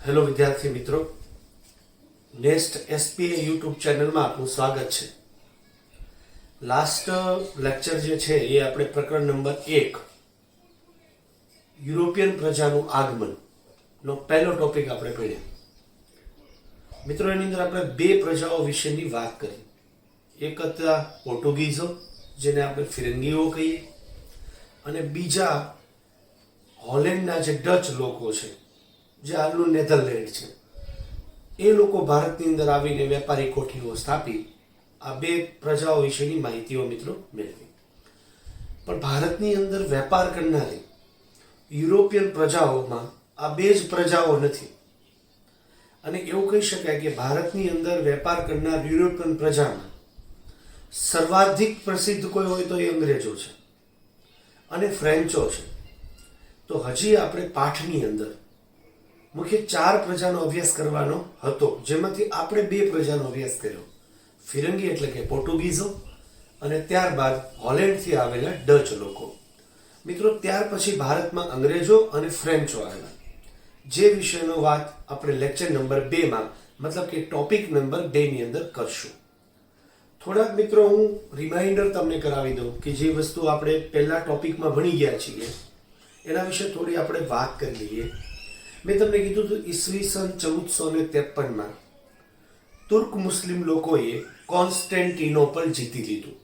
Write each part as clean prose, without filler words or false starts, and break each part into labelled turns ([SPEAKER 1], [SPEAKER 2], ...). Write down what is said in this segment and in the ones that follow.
[SPEAKER 1] Hello વિદ્યાર્થી મિત્રો, next એસપીએ YouTube ચેનલમાં આપનું સ્વાગત છે. લાસ્ટ લેક્ચર જે છે એ આપણે પ્રકરણ નંબર 1 યુરોપિયન પ્રજાનું આગમન નો પહેલો ટોપિક આપણે ભણ્યા. મિત્રો, એની અંદર આપણે બે પ્રજાઓ વિશેની વાત કરી. એક હતા પોર્ટુગીઝો, જેને આપણે ફિરંગીઓ કહીએ, અને બીજા હોલેન્ડના જે ડચ લોકો છે, જે હાલનું નેધરલેન્ડ છે. એ લોકો ભારતની અંદર આવીને વેપારી કોઠીઓ સ્થાપી આ બે પ્રજાઓ વિશેની માહિતીઓ મિત્રો મેળવી. પણ ભારતની અંદર વેપાર કરનારી યુરોપિયન પ્રજાઓમાં આ બે જ પ્રજાઓ નથી. અને એવું કહી શકાય કે ભારતની અંદર વેપાર કરનાર યુરોપિયન પ્રજામાં સર્વાધિક પ્રસિદ્ધ કોઈ હોય તો એ અંગ્રેજો છે અને ફ્રેન્ચો છે. તો હજી આપણે પાઠની અંદર મુખ્ય 4 પ્રજાનો અભ્યાસ કરવાનો હતો, જેમાંથી આપણે 2 પ્રજાનો અભ્યાસ કર્યો. ફિરંગી એટલે કે પોર્ટુગીઝો, અને ત્યારબાદ હોલેન્ડથી આવેલા ડચ લોકો. મિત્રો, ત્યાર પછી ભારતમાં અંગ્રેજો અને ફ્રેન્ચો આવ્યા, જે વિષયનો વાત આપણે લેક્ચર નંબર 2માં મતલબ કે ટોપિક નંબર 2 ની અંદર કરશું. થોડાક મિત્રો હું રિમાઇન્ડર તમને કરાવી દઉં કે જે વસ્તુ આપણે પહેલા ટોપિકમાં ભણી ગયા છીએ એના વિશે થોડી આપણે વાત કરી લઈએ. મેં તમને કીધું હતું ઈસવીસન 1453માં તુર્ક મુસ્લિમ લોકોએ કોન્સ્ટેન્ટિનોપલ જીતી લીધું.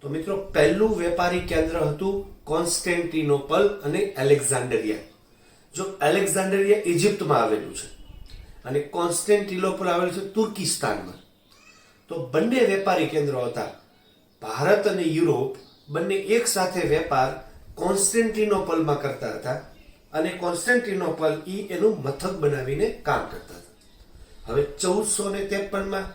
[SPEAKER 1] તો મિત્રો, પહેલું વેપારી કેન્દ્ર હતું કોન્સ્ટેન્ટિનોપલ અને એલેક્ઝાન્ડરિયા. જો એલેક્ઝાન્ડરિયા ઇજિપ્તમાં આવેલું છે અને કોન્સ્ટેન્ટિનોપલ આવેલું છે તુર્કિસ્તાનમાં. તો બંને વેપારી કેન્દ્રો હતા. ભારત અને યુરોપ બંને એક સાથે વેપાર કોન્સ્ટેન્ટિનોપલમાં કરતા હતા અને કોન્સ્ટેન્ટિનોપલ એનું મથક બનાવીને કામ કરતા હતા. હવે 1453માં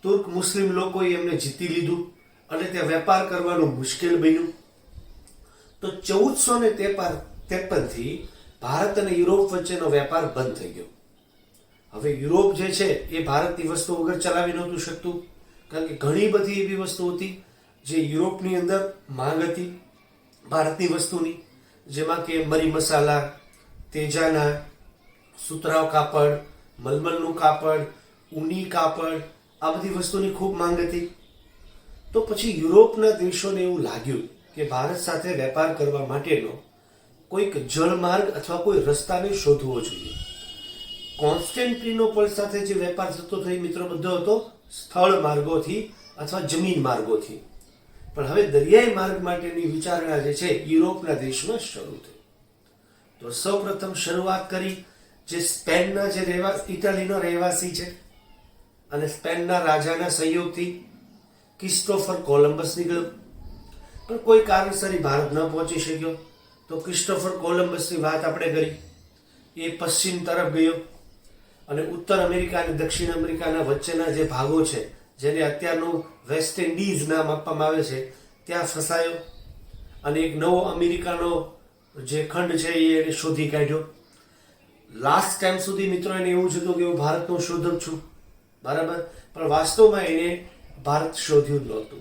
[SPEAKER 1] તુર્ક મુસ્લિમ લોકોએ એમને જીતી લીધું અને ત્યાં વેપાર કરવાનું મુશ્કેલ બન્યું. તો 1453 થી ભારત અને યુરોપ વચ્ચેનો વેપાર બંધ થઈ ગયો. હવે યુરોપ જે છે એ ભારતની વસ્તુ વગર ચલાવી નહોતું શકતું, કારણ કે ઘણી બધી એવી વસ્તુ હતી જે યુરોપની અંદર માંગ હતી ભારતની વસ્તુની, જેમાં કે મરી મસાલા, તેજાના, સુતરાવ કાપડ, મલમલનું કાપડ, ઊની કાપડ, આ બધી વસ્તુની ખૂબ માંગ હતી. તો પછી યુરોપના દેશોને એવું લાગ્યું કે ભારત સાથે વેપાર કરવા માટેનો કોઈક જળમાર્ગ અથવા કોઈ રસ્તાને શોધવો જોઈએ. કોન્સ્ટેન્ટિનોપલ સાથે જે વેપાર થતો હતો એ મિત્રો બધો હતો સ્થળ માર્ગોથી અથવા જમીન માર્ગોથી. પણ હવે દરિયાઈ માર્ગ માટેની વિચારણા જે છે યુરોપના દેશમાં શરૂ થઈ. તો સૌપ્રથમ શરૂઆત કરી જે સ્પેનના જે ઇટાલીનો રહેવાસી છે અને સ્પેનના રાજાના સહયોગથી ક્રિસ્ટોફર કોલંબસ નીકળ્યો. પણ કોઈ કારણસર ભારત ન પહોંચી શક્યો. તો ક્રિસ્ટોફર કોલંબસની વાત આપણે કરી. એ પશ્ચિમ તરફ ગયો અને ઉત્તર અમેરિકા અને દક્ષિણ અમેરિકાના વચ્ચેના જે ભાગો છે, જેને અત્યારનું વેસ્ટ ઇન્ડિઝ નામ આપવામાં આવે છે, ત્યાં ફસાયો અને એક નવો અમેરિકાનો જે ખંડ છે એને શોધી કાઢ્યો. લાસ્ટ ટાઈમ સુધી મિત્રો એને એવું જ હતું કે હું ભારતનો શોધક છું, બરાબર, પણ વાસ્તવમાં એને ભારત શોધ્યું જ નહોતું.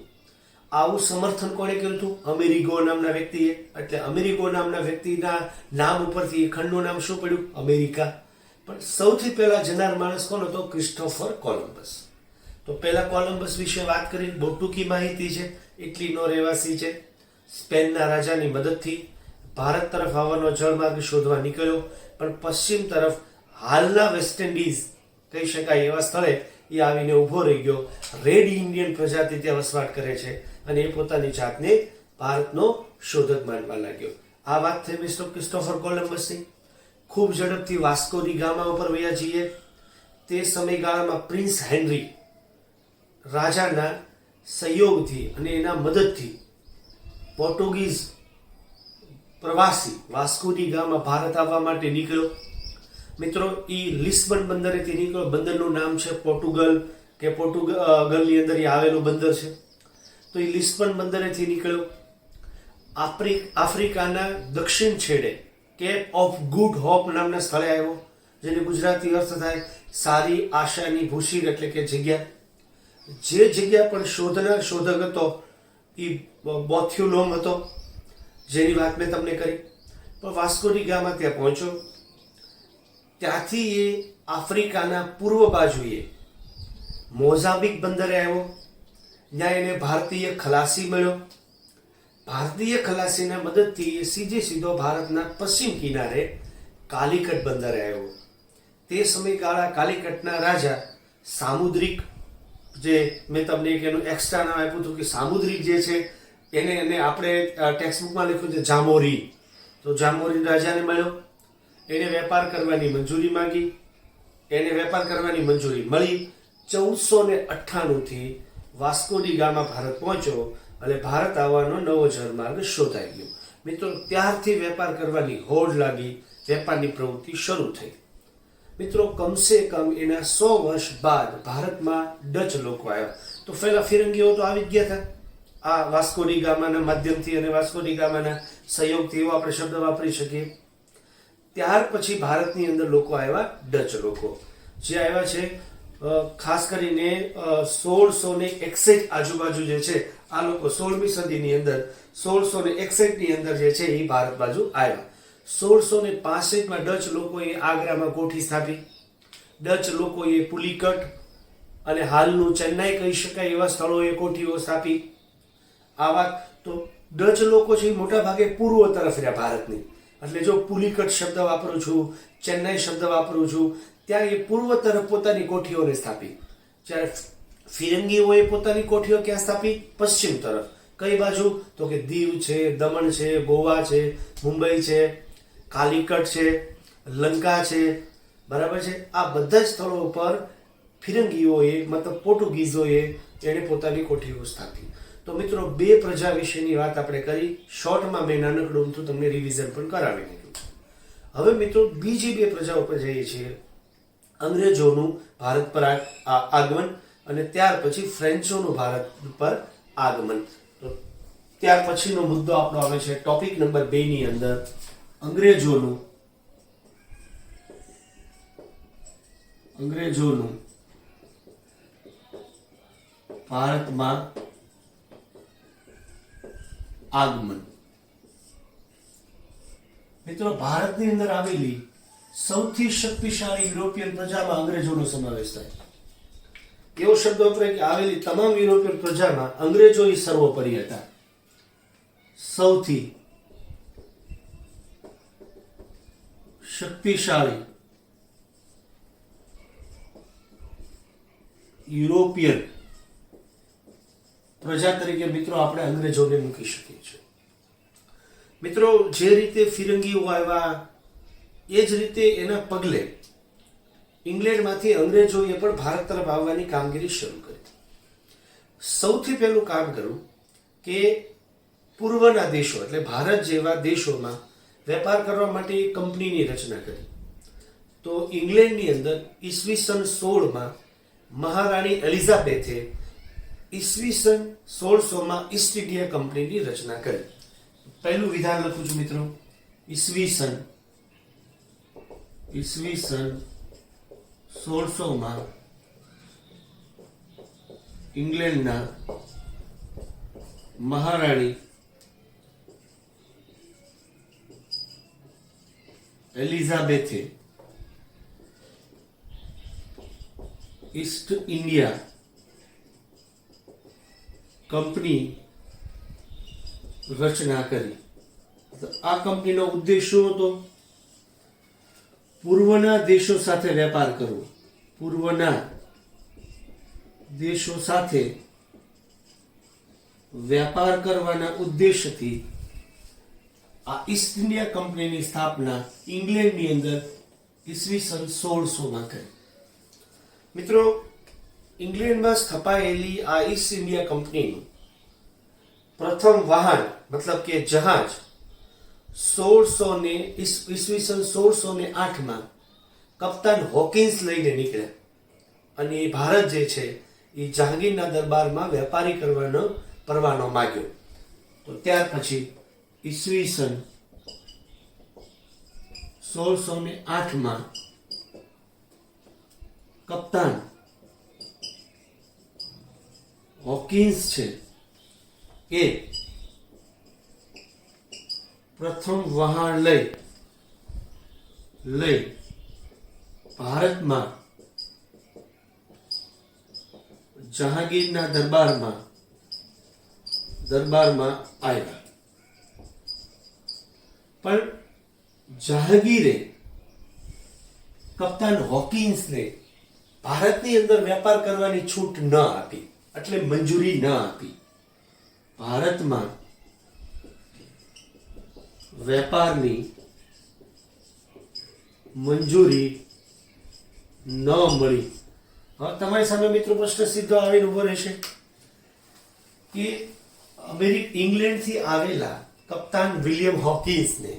[SPEAKER 1] આવું સમર્થન કોણે કર્યું હતું? અમેરિગો નામના વ્યક્તિએ. એટલે અમેરિગો નામના વ્યક્તિના નામ ઉપરથી એ ખંડનું નામ શું પડ્યું? અમેરિકા. પણ સૌથી પહેલા જનાર માણસ કોણ હતો? Christopher Columbus. તો પહેલા કોલંબસ વિશે વાત કરી, બહુ ટૂંકી માહિતી છે. ઇટલીનો રહેવાસી છે. સ્પેનના રાજાની મદદથી ભારત તરફ આવવાનો જળમાર્ગ શોધવા નીકળ્યો, પણ પશ્ચિમ તરફ હાલના વેસ્ટ ઇન્ડિઝ કહી શકાય એવા સ્થળે એ આવીને ઊભો રહી ગયો. રેડ ઇન્ડિયન પ્રજાતિ ત્યાં વસવાટ કરે છે અને એ પોતાની જાતને ભારતનો શોધક માનવા લાગ્યો. આ વાત થઈ મિસ્ટર ક્રિસ્ટોફર કોલંબસની. ખૂબ ઝડપથી વાસ્કો ડી ગામા ઉપર વયા જઈએ. તે સમયગાળામાં પ્રિન્સ હેનરી રાજાના સહયોગથી અને એના મદદથી પોર્ટુગીઝ પ્રવાસી વાસ્કો ડી ગામા ભારત આવવા માટે નીકળ્યો. મિત્રો, એ લિસ્બન બંદરેથી નીકળ્યો. બંદરનું નામ છે પોર્ટુગલ, કે પોર્ટુગલની અંદર એ આવેલું બંદર છે. તો એ લિસ્બન બંદરેથી નીકળ્યો. આફ્રિકાના દક્ષિણ છેડે કેપ ઓફ ગુડ હોપ નામના સ્થળે આવ્યો, જેને ગુજરાતી અર્થ થાય સારી આશાની ભૂશીર, એટલે કે જગ્યા. જે જગ્યા પર શોધનાર શોધક હતો એ બોથ્યુલોમ હતો, જેની વાત મેં તમને કરી. પણ વાસ્કો ડી ગામા ત્યાં પહોંચ્યો. ત્યાંથી એ આફ્રિકાના પૂર્વ બાજુએ મોઝામ્બિક બંદરે આવ્યો. ત્યાં એને ભારતીય ખલાસી મળ્યો. ભારતીય ખલાસીના મદદથી એ સીધો ભારતના પશ્ચિમ કિનારે કાલિકટ બંદરે આવ્યો. તે સમયગાળા કાલિકટના રાજા સામુદ્રિક, જે મેં તમને એક એનું એક્સ્ટ્રા નામ આપ્યું હતું કે સામુદ્રિક જે છે એને આપણે ટેક્સ્ટબુકમાં લખ્યું છે જામોરી. તો જામોરી રાજાને મળ્યો. એને વેપાર કરવાની મંજૂરી માંગી. એને વેપાર કરવાની મંજૂરી મળી. 1498 થી વાસ્કો ડી ગામા ભારત પહોંચ્યો અને ભારત આવવાનો નવો જળમાર્ગ શોધાઈ ગયો. મિત્રો, ત્યારથી વેપાર કરવાની હોડ લાગી. વેપારની પ્રવૃત્તિ શરૂ થઈ. મિત્રો, કમસે કમ એના 100 વર્ષ બાદ ભારતમાં ડચ લોકો આવ્યા. તો પહેલા ફિરંગીઓ તો આવી જ ગયા હતા. આ વાસ્કો ડી ગામાના માધ્યમથી અને વાસ્કો ડી ગામાના સહયોગથી એવો આપણે શબ્દ વાપરી શકીએ. ત્યાર પછી ભારતની અંદર લોકો આવ્યા, ડચ લોકો જે આવ્યા છે ખાસ કરીને 1661 આજુબાજુ જે છે આ લોકો 16મી સદીની અંદર 1661 ની અંદર જે છે એ ભારત બાજુ આવ્યા. 1665 ડચ લોકોએ આગ્રામાં કોઠી સ્થાપી. ડચ લોકોએ પુલિકટ અને હાલનું ચેન્નાઈ કહી શકાય એવા સ્થળોએ કોઠીઓ સ્થાપી. આ વાત તો ડચ લોકો છે મોટા ભાગે પૂર્વ તરફ રહ્યા ભારતની. એટલે જો પુલિકટ શબ્દ વાપરું છું, ચેન્નાઈ શબ્દ વાપરું છું, ત્યાં એ પૂર્વ તરફ પોતાની કોઠીઓને સ્થાપી. જ્યારે ફિરંગીઓએ પોતાની કોઠીઓ ક્યાં સ્થાપી? પશ્ચિમ તરફ. કઈ બાજુ? તો કે દીવ છે, દમણ છે, ગોવા છે, મુંબઈ છે, કાલિકટ છે, લંકા છે, બરાબર છે. આ બધા જ સ્થળો પર ફિરંગીઓએ મતલબ પોર્ટુગીઝોએ એને પોતાની કોઠીઓ સ્થાપી. તો મિત્રો, બે પ્રજા વિશેની વાત આપણે કરી. શોર્ટમાં મેં નાનકડું અમથું તમને રિવિઝન પણ કરાવી દીધું. હવે મિત્રો, બીજી બે પ્રજાઓ પર જઈએ છીએ. અંગ્રેજોનું ભારત પર આગમન અને ત્યાર પછી ફ્રેન્ચોનું ભારત પર આગમન. તો ત્યાર પછીનો મુદ્દો આપણો આવે છે ટોપિક નંબર 2 ની અંદર, અંગ્રેજોનું ભારતમાં આગમન. મિત્રો, ભારતની અંદર આવેલી સૌથી શક્તિશાળી યુરોપિયન પ્રજામાં અંગ્રેજોનો સમાવેશ થાય. એવો શબ્દ વપરાય કે આવેલી તમામ યુરોપિયન પ્રજામાં અંગ્રેજો સર્વોપરી હતા. સૌથી શક્તિશાળી યુરોપિયન પ્રજા તરીકે મિત્રો આપણે અંગ્રેજોને મૂકી શકીએ છીએ. મિત્રો, જે રીતે ફિરંગીઓ આવ્યા એ જ રીતે એના પગલે ઇંગ્લેન્ડમાંથી અંગ્રેજોએ પણ ભારત તરફ આવવાની કામગીરી શરૂ કરી. સૌથી પહેલું કામ કર્યું કે પૂર્વના દેશો એટલે ભારત જેવા દેશોમાં વેપાર કરવા માટે એક કંપનીની રચના કરી. તો ઇંગ્લેન્ડની અંદર ઈસવીસન 16માં મહારાણી એલિઝાબેથે ઈસવીસન 1600માં ઈસ્ટ ઇન્ડિયા કંપનીની રચના કરી. પહેલું વિધાન લખું છું મિત્રો. ઈસવીસન 1600માં ઇંગ્લેન્ડના મહારાણી એલિઝાબેથે ઈસ્ટ ઇન્ડિયા કંપની રચના કરી. આ કંપનીનો ઉદ્દેશ શું હતો? પૂર્વના દેશો સાથે વેપાર કરવો. પૂર્વના દેશો સાથે વેપાર કરવાના ઉદ્દેશથી આ ઈસ્ટ ઇન્ડિયા કંપનીની સ્થાપના ઇંગ્લેન્ડની અંદર ઈસવીસન 1600માં કરી. મિત્રો, ઇંગ્લેન્ડમાં સ્થપાયેલી આ ઈસ્ટ ઇન્ડિયા કંપનીનું પ્રથમ વાહન મતલબ કે જહાજ ઈસવીસન 1608માં કપ્તાન હોકિન્સ લઈને નીકળ્યા અને એ ભારત જે છે એ જહાંગીરના દરબારમાં વેપારી કરવાનો પરવાનો માંગ્યો. તો ત્યાર પછી ઈસવીસન 1608માં કપ્તાન હોકિન્સ છે એ પ્રથમ વહાણ લઈ ભારતમાં જહાંગીરના દરબારમાં આવ્યા. પણ જહાંગીરે કપ્તાન હોકિન્સને ભારતની અંદર વેપાર કરવાની છૂટ ન આપી, એટલે મંજૂરી ન આપી. ભારતમાં વેપારની મંજૂરી ન મળી. હવે તમારી સામે મિત્રો પ્રશ્ન સીધો આવીને ઉભો રહેશે કે ઇંગ્લેન્ડથી આવેલા કપ્તાન વિલિયમ હોકિન્સને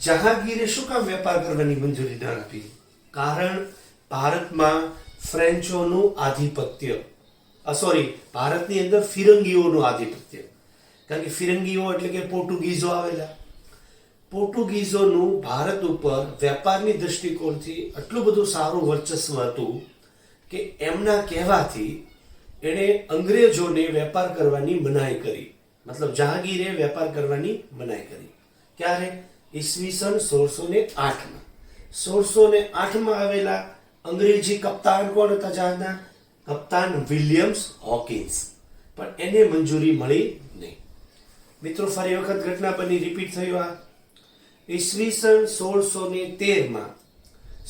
[SPEAKER 1] જહાંગીરે શું કામ વેપાર કરવાની મંજૂરી ન આપી? કારણ ભારતમાં ફ્રેન્ચોનું આધિપત્ય, ભારતની અંદર ફિરંગીઓનું આધિપત્ય. કારણ કે ફિરંગીઓ એટલે કે પોર્ટુગીઝો આવેલા. પોર્ટુગીઝોનું ભારત ઉપર વેપારની દૃષ્ટિકોણથી એટલું બધું સારું વર્ચસ્વ હતું કે એમના કહેવાથી એણે અંગ્રેજોને વેપાર કરવાની મનાઈ કરી. મતલબ જહાંગીરે વેપાર કરવાની મનાઈ કરી. ક્યારે? ઈસવીસન 1608માં. 1608માં આવેલા અંગ્રેજી કપ્તાન કોણ હતા જહાજના? કપ્તાન વિલિયમ્સ હોકિન્સ. પણ એને મંજૂરી મળી નહીં. મિત્રો ફરી વખત ઘટના બની, રિપીટ થયું. આ ઈસવીસન 1613માં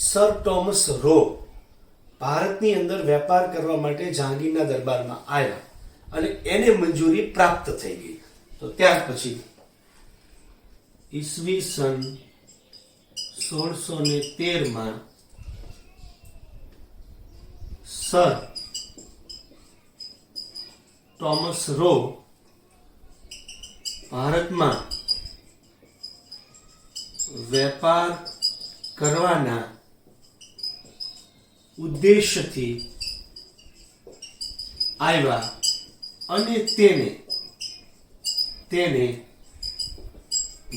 [SPEAKER 1] સર ટોમસ રો ભારતની અંદર વેપાર કરવા માટે જહાંગીરના દરબારમાં આવ્યા અને એને મંજૂરી પ્રાપ્ત થઈ ગઈ. તો ત્યાર પછી ઈસવીસન 1613માં સર ટોમસ રો ભારતમાં વેપાર કરવાના ઉદ્દેશથી આવ્યા અને તેને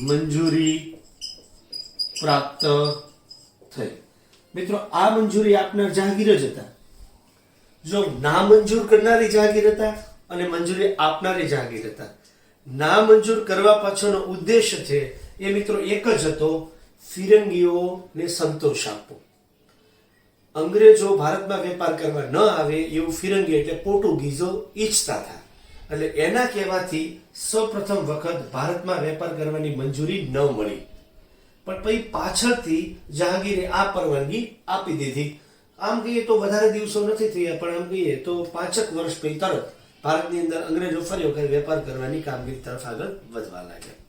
[SPEAKER 1] મંજૂરી પ્રાપ્ત થઈ. મિત્રો આ મંજૂરી આપનાર જહાંગીર જ હતા. જો ના મંજૂર કરનારી જહાંગીર હતા અને મંજૂરી આપનારી જહાંગીર હતા. ના મંજૂર કરવા પાછળનો ઉદ્દેશ છે એ મિત્રો એક જ હતો, ફિરંગીઓને સંતોષ આપવો. અંગ્રેજો ભારતમાં વેપાર કરવા ન આવે એવું ફિરંગી એટલે પોર્ટુગીઝો ઈચ્છતા હતા. એટલે એના કહેવાથી સૌપ્રથમ વખત ભારતમાં વેપાર કરવાની મંજૂરી ન મળી. પણ પછી પાછળથી જહાંગીરે આ પરવાનગી આપી દીધી. આમ કહીએ તો વધારે દિવસો નથી થયા, પણ આમ કહીએ તો 5 વર્ષ પછી તરત ભારતની અંદર અંગ્રેજો ફરી વખત વેપાર કરવાની કામગીરી તરફ આગળ વધવા લાગ્યા.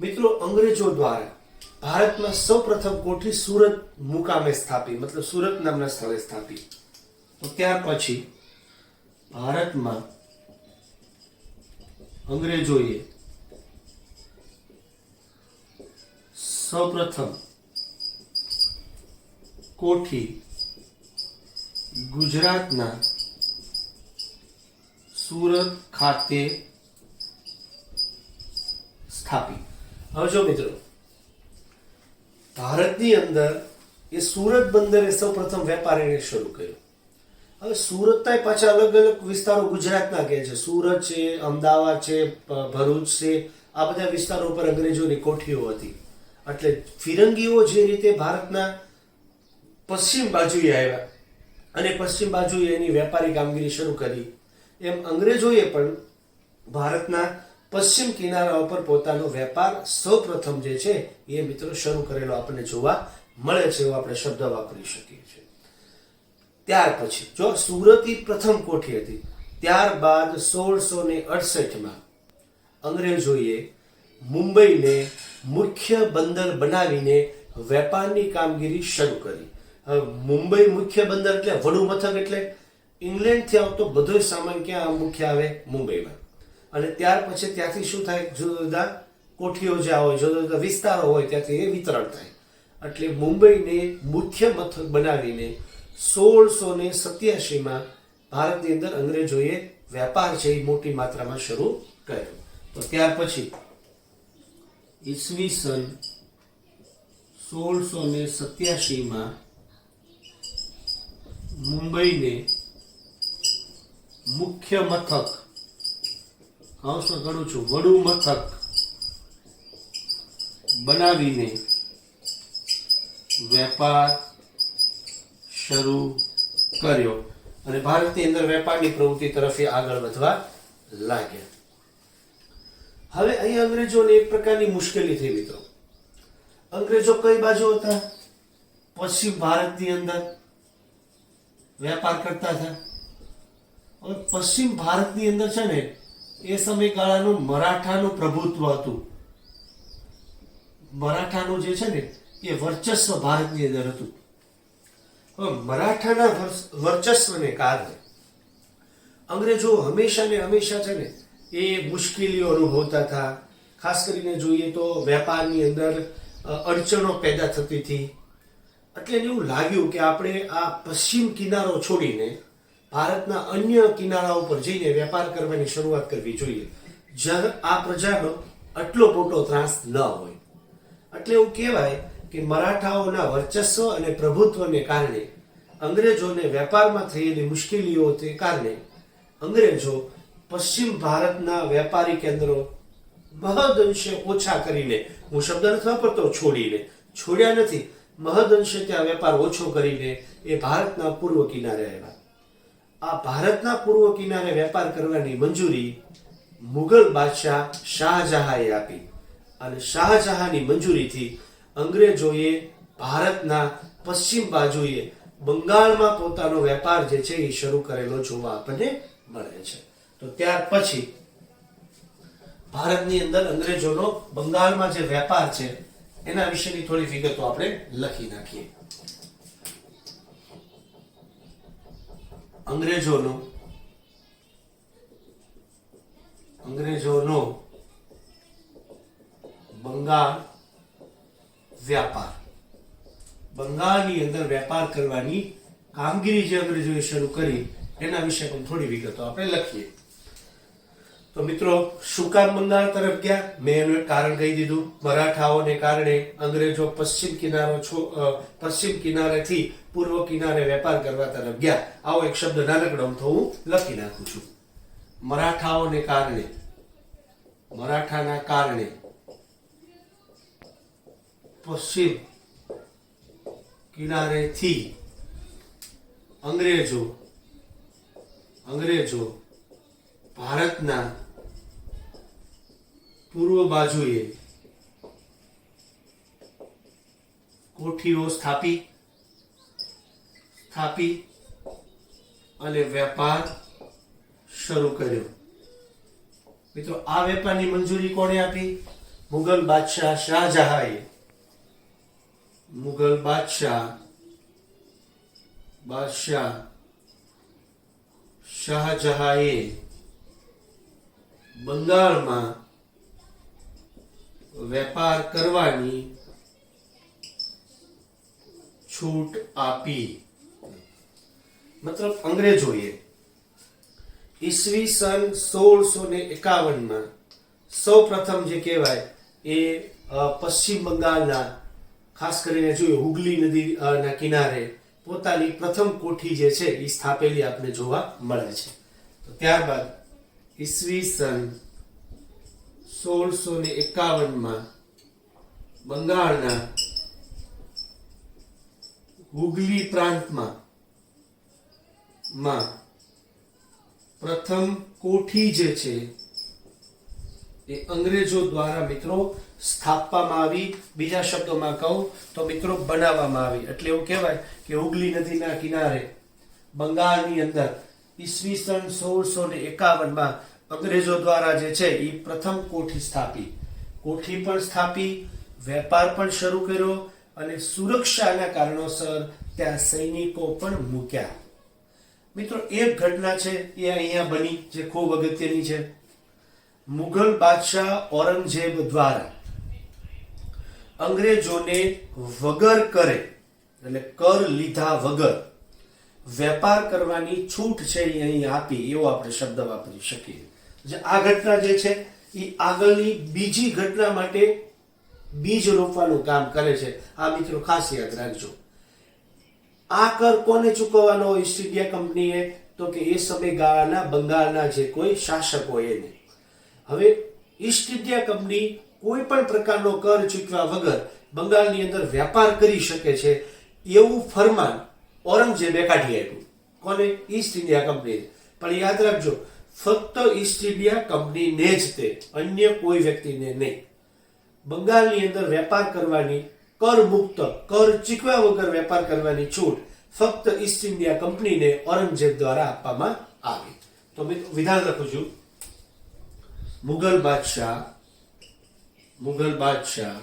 [SPEAKER 1] મિત્રો અંગ્રેજો દ્વારા ભારતમાં સૌપ્રથમ કોઠી સુરત મુકામે સ્થાપી, મતલબ સુરત નામના સ્થળે સ્થાપી. તો ત્યાર પછી ભારતમાં અંગ્રેજોએ સૌપ્રથમ કોઠી ગુજરાતના સુરત ખાતે સ્થાપી. હવે જો મિત્રો ભારતની અંદર એ સુરત બંદરે સૌપ્રથમ વેપાર એને શરૂ કર્યો. હવે સુરતના પાછા અલગ અલગ વિસ્તારો ગુજરાતના કહે છે. સુરત છે, અમદાવાદ છે, ભરૂચ છે, આ બધા વિસ્તારો પર અંગ્રેજોની કોઠીઓ હતી. એટલે ફિરંગીઓ જે રીતે ભારતના પશ્ચિમ બાજુએ આવ્યા અને પશ્ચિમ બાજુએ એની વેપારી કામગીરી શરૂ કરી, એમ અંગ્રેજોએ પણ ભારતના પશ્ચિમ કિનારા ઉપર પોતાનો વેપાર સૌપ્રથમ જે છે એ મિત્રો શરૂ કરેલો આપણને જોવા મળે છે, એવો આપણે શબ્દ વાપરી શકીએ છીએ. ત્યાર પછી જો સુરતની પ્રથમ કોઠી હતી, ત્યારબાદ 1668માં અંગ્રેજોએ મુંબઈને મુખ્ય બંદર બનાવીને વેપારની કામગીરી શરૂ કરી. હવે મુંબઈ મુખ્ય બંદર એટલે વડુ મથક, એટલે ઇંગ્લેન્ડથી આવતો બધો સામાન ક્યાં મુખ્ય આવે? મુંબઈમાં. અને ત્યાર પછી ત્યાંથી શું થાય? જુદા જુદા કોઠીઓ જે હોય, જુદા જુદા વિસ્તારો હોય, ત્યાંથી એ વિતરણ થાય. એટલે મુંબઈને મુખ્ય મથક બનાવીને 1687માં ભારતની અંદર અંગ્રેજોએ વેપાર છે એ મોટી માત્રામાં શરૂ કર્યો. તો ત્યાર પછી ઈસવીસન 1687માં મુંબઈને મુખ્ય મથક, હાઉસમાં કરું છું, વડુ મથક બનાવીને વેપાર શરૂ કર્યો અને ભારતની અંદર વેપારની પ્રવૃત્તિ તરફ એ આગળ વધવા લાગ્યા. હવે અહીં અંગ્રેજોને એક પ્રકારની મુશ્કેલી થઈ મિત્રો. અંગ્રેજો કઈ બાજુ હતા? પશ્ચિમ ભારતની અંદર વેપાર કરતા હતા. હવે પશ્ચિમ ભારતની અંદર છે ને એ સમયગાળાનું મરાઠાનું પ્રભુત્વ હતું. મરાઠાનું જે છે ને એ વર્ચસ્વ ભારતની અંદર હતું. હવે મરાઠાના વર્ચસ્વને કારણે અંગ્રેજો હંમેશા ને હંમેશા છે ને એ મુશ્કેલીઓ અનુભવતા હતા. ખાસ કરીને જોઈએ તો વેપારની અંદર અડચણો પેદા થતી હતી. એટલે એવું લાગ્યું કે આપણે આ પશ્ચિમ કિનારો છોડીને ભારતના અન્ય કિનારા ઉપર જઈને વેપાર કરવાની શરૂઆત કરવી જોઈએ, જ્યાં આ પ્રજાનો આટલો મોટો ત્રાસ ન હોય. એટલે એવું કહેવાય કે મરાઠાઓના વર્ચસ્વ અને પ્રભુત્વને કારણે અંગ્રેજોને વેપારમાં થયેલી મુશ્કેલીઓને કારણે અંગ્રેજો પશ્ચિમ ભારતના વેપારી કેન્દ્રો મહદઅંશે ઓછા કરીને, હું શબ્દ નથી વાપરતો છોડ્યા નથી, મહદઅંશે ત્યાં વેપાર ઓછો કરીને એ ભારતના પૂર્વ કિનારે આવ્યા. આ ભારતના પૂર્વ કિનારે વેપાર કરવાની મંજૂરી મુઘલ બાદશાહ શાહજહાંએ આપી અને શાહજહાંની મંજૂરીથી અંગ્રેજોએ ભારતના પશ્ચિમ બાજુએ બંગાળમાં પોતાનો વેપાર જે છે એ શરૂ કરેલો જોવા આપણને મળે છે. તો ત્યાર પછી ભારતની અંદર અંગ્રેજોનો બંગાળમાં જે વેપાર છે એના વિશેની થોડી વિગતો આપણે લખી નાખીએ. અંગ્રેજોનો બંગાળ વ્યાપાર. બંગાળની અંદર વેપાર કરવાની કામગીરી જે અંગ્રેજોએ શરૂ કરી એના વિશે પણ થોડી વિગતો આપણે લખીએ. તો મિત્રો, શું કામ બંગાળ તરફ ગયા? મેં એનું એક કારણ કહી દીધું. મરાઠાઓને કારણે અંગ્રેજો પશ્ચિમ કિનારેથી પૂર્વ કિનારે વેપાર કરવા તરફ ગયા. આવો એક શબ્દ નાનકડો તો હું લખી નાખું છું. મરાઠાના કારણે પશ્ચિમ કિનારેથી અંગ્રેજો ભારતના પૂર્વ બાજુએ કોઠીઓ સ્થાપી અને વેપાર શરૂ કર્યો. મિત્રો, આ વેપારની મંજૂરી કોણે આપી? મુઘલ બાદશાહ શાહજહાંએ. મુઘલ બાદશાહ શાહજહાંએ બંગાળમાં વેપાર કરવાની છૂટ આપી. મતલબ અંગ્રેજોએ ઈસવીસન 1651 સૌ પ્રથમ જે કહેવાય એ પશ્ચિમ બંગાળના ખાસ કરીને જોઈએ હુગલી નદી ના કિનારે પોતાની પ્રથમ કોઠી જે છે એ સ્થાપેલી આપણે જોવા મળે છે. તો ત્યારબાદ ઈસવીસન 1651 બંગાળના હુગલી પ્રાંતમાં પ્રથમ કોઠી જે છે એ અંગ્રેજો દ્વારા મિત્રો સ્થાપવામાં આવી. બીજા શબ્દોમાં કહું તો મિત્રો બનાવવામાં આવી. એટલે એવું કહેવાય કે હુગલી નદીના કિનારે બંગાળની અંદર ઈસવીસન 1651 અંગ્રેજો દ્વારા જે છે એ પ્રથમ કોઠી પણ સ્થાપી, વેપાર પણ શરૂ કર્યો અને સુરક્ષાના કારણોસર ત્યાં સૈનિકો પણ મૂક્યા. મિત્રો, એક ઘટના છે એ અહીંયા બની જે ખૂબ અગત્યની છે. મુઘલ બાદશાહ ઔરંગઝેબ દ્વારા અંગ્રેજોને વગર કરે એટલે કર લીધા વગર વેપાર કરવાની છૂટ છે એ અહીં આપી, એવો આપણે શબ્દ વાપરી શકીએ. જે આ ઘટના જે છે એ આગળની બીજી ઘટના માટે બીજ રોપવાનું કામ કરે છે. આ મિત્રો ખાસ યાદ રાખજો. આ કર કોને ચૂકવવાનો ઈસ્ટ ઇન્ડિયા કંપનીએ? તો કે એ સમયગાળાના બંગાળના જે કોઈ શાસકો એને. હવે ઈસ્ટ ઇન્ડિયા કંપની કોઈ પણ પ્રકારનો કર ચૂકવ્યા વગર બંગાળની અંદર વેપાર કરી શકે છે એવું ફરમાન ઔરંગઝેબે કાઢી આપ્યું. કોને? East India company. પણ યાદ રાખજો, ફક્ત ઈસ્ટ ઇન્ડિયા કંપનીને જ તે, અન્ય કોઈ વ્યક્તિને નહીં. બંગાળની અંદર વેપાર કરવાની, કર મુક્ત, કર ચૂકવ્યા વગર વેપાર કરવાની છૂટ ફક્ત ઈસ્ટ ઇન્ડિયા કંપનીને ઔરંગઝેબ દ્વારા આપવામાં આવી. તો મિત્રો વિધાન લખું છું. મુગલ બાદશાહ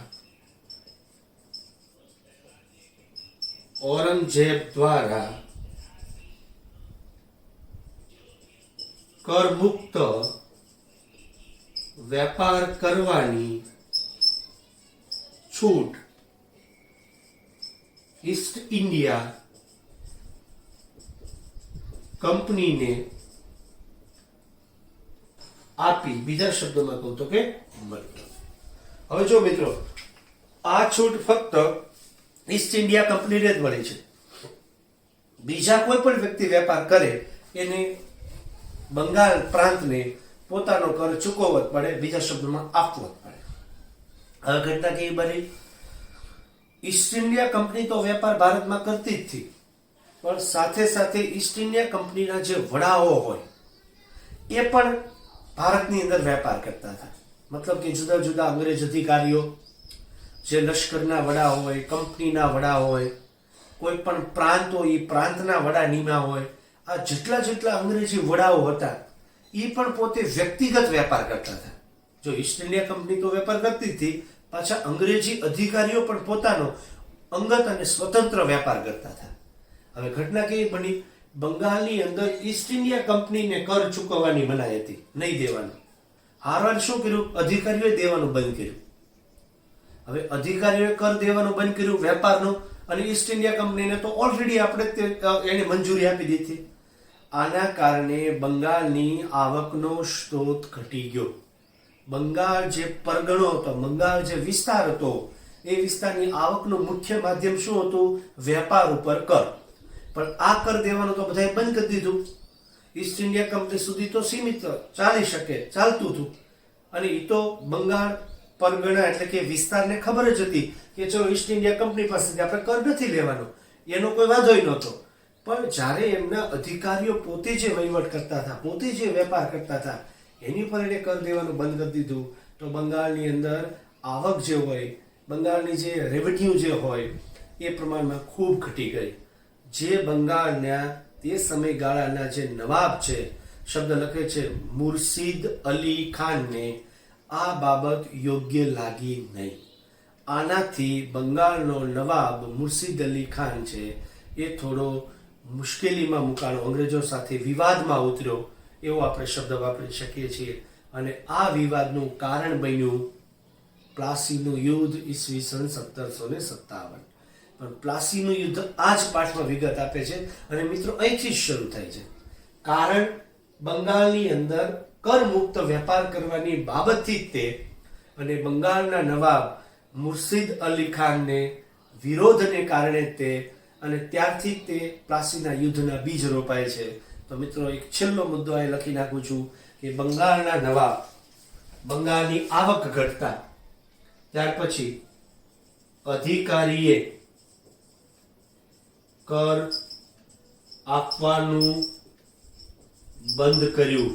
[SPEAKER 1] ઔરંગઝેબ દ્વારા કર મુક્ત વેપાર કરવાની છૂટ ઈસ્ટ ઇન્ડિયા કંપનીને આપી. બીજા શબ્દોમાં કહું તો કે મળી. હવે જો મિત્રો, આ છૂટ ફક્ત ઈસ્ટ ઇન્ડિયા કંપનીને જ મળી છે. બીજા કોઈ પણ વ્યક્તિ વેપાર કરે એને બંગાળ પ્રાંતને પોતાનો કર ચૂકવવો જ પડે, બીજા શબ્દોમાં આપવો જ પડે. હવે ઘટના કેવી બની? ઈસ્ટ ઇન્ડિયા કંપની તો વેપાર ભારતમાં કરતી જ હતી, પણ સાથે સાથે ઈસ્ટ ઇન્ડિયા કંપનીના જે વડાઓ હોય એ પણ ભારતની અંદર વેપાર કરતા હતા. મતલબ કે જુદા જુદા અંગ્રેજ અધિકારીઓ, જે લશ્કરના વડા હોય, કંપનીના વડા હોય, કોઈ પણ પ્રાંત હોય એ પ્રાંતના વડા નીમા હોય, આ જેટલા અંગ્રેજી વડાઓ હતા એ પણ પોતે વ્યક્તિગત વેપાર કરતા હતા. જો ઈસ્ટ ઇન્ડિયા કંપની તો વેપાર કરતી હતી, પાછા અંગ્રેજી અધિકારીઓ પણ પોતાનો અંગત અને સ્વતંત્ર વેપાર કરતા હતા. હવે ઘટના કેવી બની? બંગાળની અંદર ઈસ્ટ ઇન્ડિયા કંપનીને કર ચૂકવવાની મનાઈ હતી, નહીં દેવાનું. હારવાર શું કર્યું? અધિકારીઓએ દેવાનું બંધ કર્યું. હવે અધિકારીઓએ કર દેવાનું બંધ કર્યું વેપારનું, અને ઈસ્ટ ઇન્ડિયા કંપનીને તો ઓલરેડી આપણે એને મંજૂરી આપી દીધી. આના કારણે બંગાળની આવકનો સ્ત્રોત ઘટી ગયો. બંગાળ જે પરગણો હતો, બંગાળ જે વિસ્તાર હતો, એ વિસ્તારની આવકનું મુખ્ય માધ્યમ શું હતું? વેપાર ઉપર કર. પણ આ કર દેવાનું તો બધાએ બંધ કરી દીધું. ઈસ્ટ ઇન્ડિયા કંપની સુધી તો સીમિત ચાલી શકે, ચાલતું હતું. અને એ તો બંગાળ પરગણા એટલે કે વિસ્તારને ખબર જ હતી કે જો ઈસ્ટ ઇન્ડિયા કંપની પાસેથી આપણે કર નથી લેવાનો, એનો કોઈ વાંધો નહોતો. પણ જ્યારે એમના અધિકારીઓ પોતે જે વહીવટ કરતા હતા, પોતે જે વેપાર કરતા હતા, એની પર એને કર દેવાનું બંધ કરી દીધું, તો બંગાળની અંદર આવક જે હોય, બંગાળની જે રેવન્યુ જે હોય એ પ્રમાણમાં ખૂબ ઘટી ગઈ. જે બંગાળના તે સમયગાળાના જે નવાબ છે, શબ્દ લખે છે મુર્શિદ અલી ખાનને આ બાબત યોગ્ય લાગી નહીં. આનાથી બંગાળનો નવાબ મુર્શિદ અલી ખાન છે એ થોડો મુશ્કેલીમાં મુકાણો, અંગ્રેજો સાથે વિવાદમાં ઉતર્યો, એવો આપણે શબ્દ વાપરી શકીએ છીએ. અને આ વિવાદનું કારણ બન્યું પ્લાસીનું યુદ્ધ ઈસવીસન 1757. પણ પ્લાસીનું યુદ્ધ આ જ પાઠમાં વિગત આપે છે, અને મિત્રો અહીંથી જ શરૂ થાય છે. કારણ બંગાળની અંદર કર મુક્ત વેપાર કરવાની બાબતથી જ તે, અને બંગાળના નવાબ મુર્શિદ અલી ખાનને વિરોધને કારણે તે, અને ત્યારથી તે પ્લાસીના યુદ્ધના બીજ રોપાય છે. તો મિત્રો એક છેલ્લો મુદ્દો અહીં લખી નાખું છું કે બંગાળના નવાબ, બંગાળની આવક ઘટતા ત્યાર પછી અધિકારીએ કર આપવાનું બંધ કર્યું,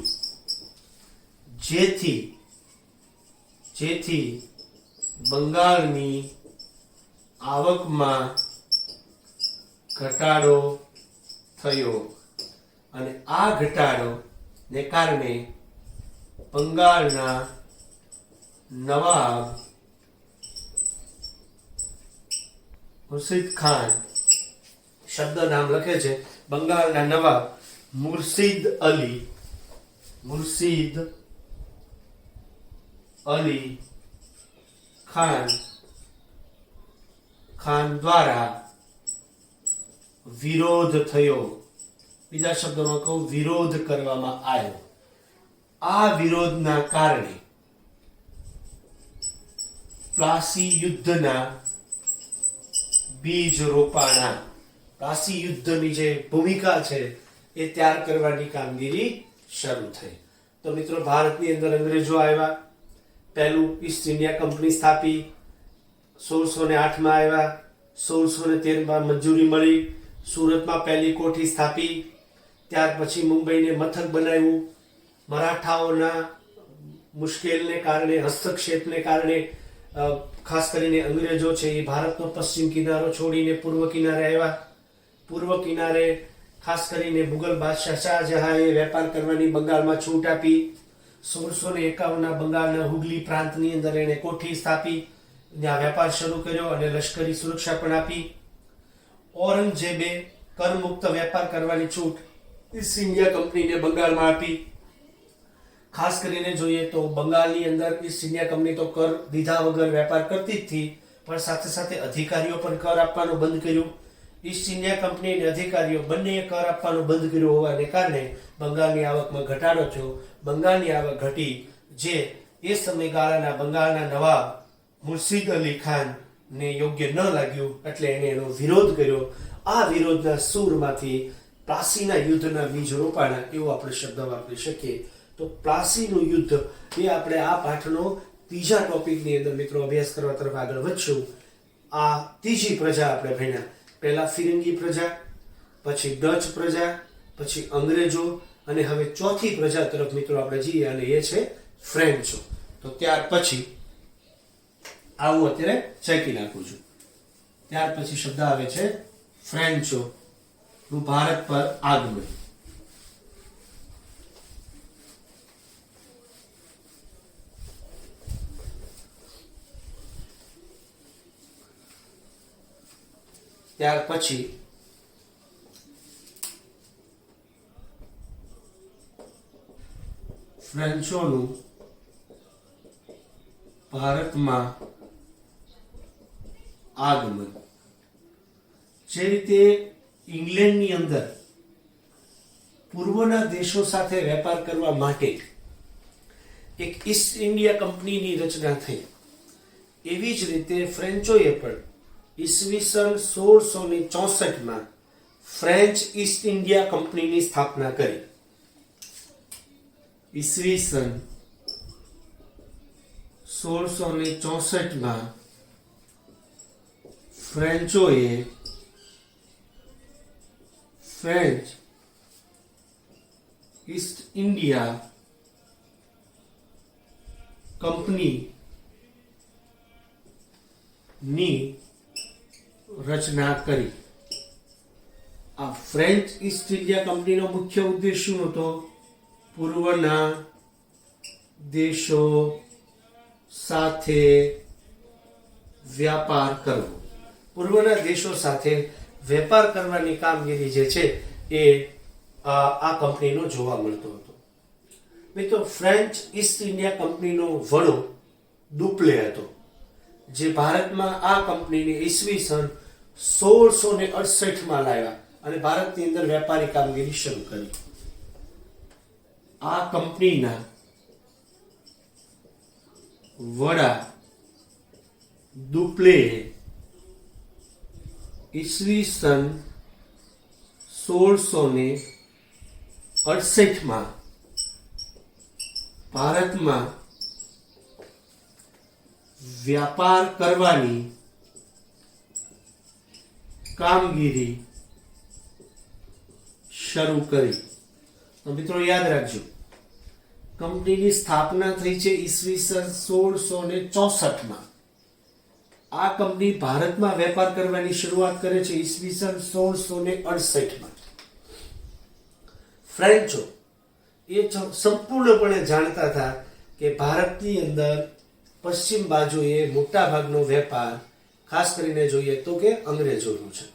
[SPEAKER 1] જેથી બંગાળની આવકમાં ઘટાડો થયો. અને આ ઘટાડોને કારણે બંગાળના નવાબ મુર્શિદ ખાન, શબ્દ નામ લખે છે, બંગાળના નવાબ મુર્શિદ અલી ખાન દ્વારા વિરોધ થયો. બીજા શબ્દોમાં કહું, વિરોધ કરવામાં આવ્યો. આ વિરોધના કારણે પ્લાસી યુદ્ધના બીજ રોપાણા. પ્લાસી યુદ્ધની જે ભૂમિકા છે એ તૈયાર કરવાની કામગીરી શરૂ થઈ. તો મિત્રો ભારતની અંદર અંગ્રેજો આવ્યા, પહેલું ઈસ્ટ ઇન્ડિયા કંપની સ્થાપી, 1608 માં આવ્યા, 1613 માં મંજૂરી મળી, સુરતમાં પહેલી કોઠી સ્થાપી, ત્યાર પછી મુંબઈને મથક બનાવ્યું. મરાઠાઓના મુશ્કેલને કારણે, હસ્તક્ષેપને કારણે ખાસ કરીને અંગ્રેજો છે એ ભારતનો પશ્ચિમ કિનારો છોડીને પૂર્વ કિનારે આવ્યા. પૂર્વ કિનારે ખાસ કરીને મુગલ બાદશાહ શાહજહાંએ વેપાર કરવાની બંગાળમાં છૂટ આપી. 1651 બંગાળના હુગલી પ્રાંતની અંદર એણે કોઠી સ્થાપી, ત્યાં વેપાર શરૂ કર્યો અને લશ્કરી સુરક્ષા પણ આપી. ઔરંગઝેબે કરમુક્ત વેપાર કરવાની છૂટ ઈસ્ટ ઇન્ડિયા કંપનીને બંગાળમાં આપી. ખાસ કરીને જોઈએ તો બંગાળની અંદર ઈસ્ટ ઇન્ડિયા કંપની તો કર દીધા વગર વેપાર કરતી જ હતી, પણ સાથે સાથે અધિકારીઓ પણ કર આપવાનું બંધ કર્યું. ઈસ્ટ ઇન્ડિયા કંપની અને અધિકારીઓ બંને કર આપવાનું બંધ કર્યું હોવાને કારણે બંગાળની આવકમાં ઘટાડો થયો. બંગાળની આવક ઘટી, જે એ સમયગાળાના બંગાળના નવાબ મુર્શિદ અલી ખાન ને યોગ્ય ન લાગ્યું, એટલે એણે એનો વિરોધ કર્યો. આ વિરોધના સૂરમાંથી પ્લાસીના યુદ્ધના બીજ રોપાણા, એવો આપણે શબ્દ વાપરી શકીએ. તો પ્લાસીનું યુદ્ધ એ આપણે આ પાઠનો ત્રીજા ટોપિકની અંદર મિત્રો અભ્યાસ કરવા તરફ આગળ વધશું. આ ત્રીજી પ્રજા આપણે ભણ્યા. પહેલા ફિરંગી પ્રજા, પછી ડચ પ્રજા, પછી અંગ્રેજો, અને હવે ચોથી પ્રજા તરફ મિત્રો આપણે જઈએ, અને એ છે ફ્રેન્ચો. તો ત્યાર પછી આવું અત્યારે ચેકી નાખું છું. ત્યાર પછી શબ્દ આવે છે ફ્રેન્ચો નું ભારત પર આગમન. ત્યાર પછી ફ્રેન્ચોનું ભારતમાં આગમન. જે રીતે ઇંગ્લેન્ડની અંદર પૂર્વના દેશો સાથે વેપાર કરવા માટે એક ઈસ્ટ ઇન્ડિયા કંપનીની રચના થઈ, એવી જ રીતે ફ્રેન્ચોએ પણ ઈસવીસન 1664 ફ્રેન્ચ ઈસ્ટ ઇન્ડિયા કંપનીની સ્થાપના કરી. ઈસવીસન 1664 ફ્રેન્ચોએ ફ્રેન્ચ ઈસ્ટ ઇન્ડિયા કંપનીની રચના કરી. આ ફ્રેન્ચ ઈસ્ટ ઇન્ડિયા કંપનીનો મુખ્ય ઉદ્દેશ શું હતો? પૂર્વના દેશો સાથે વ્યાપાર કરવો. પૂર્વના દેશો સાથે વેપાર કરવાની કામગીરી જે છે એ આ કંપનીનો જોવા મળતો હતો. મિત્રો, ફ્રેન્ચ ઈસ્ટ ઇન્ડિયા કંપનીનો વડો દુપ્લે હતો, જે ભારતમાં આ કંપનીને ઈસવીસન 1668 લાવ્યા અને ભારતની અંદર વેપારી કામગીરી શરૂ કરી. આ કંપનીના વડા દુપ્લે ઈસવીસન 1668 ભારતમાં વ્યાપાર કરવાની કામગીરી શરૂ કરી. તો મિત્રો યાદ રાખજો, કંપનીની સ્થાપના થઈ છે ઈસવીસન 1664. આ કંપની ભારતમાં વેપાર કરવાની શરૂઆત કરે છે ઈસવીસન 1668. ફ્રેન્ચો એ સંપૂર્ણપણે જાણતા હતા કે ભારતની અંદર પશ્ચિમ બાજુએ મોટા ભાગનો વેપાર ખાસ કરીને જોઈએ તો કે અંગ્રેજોનો છે.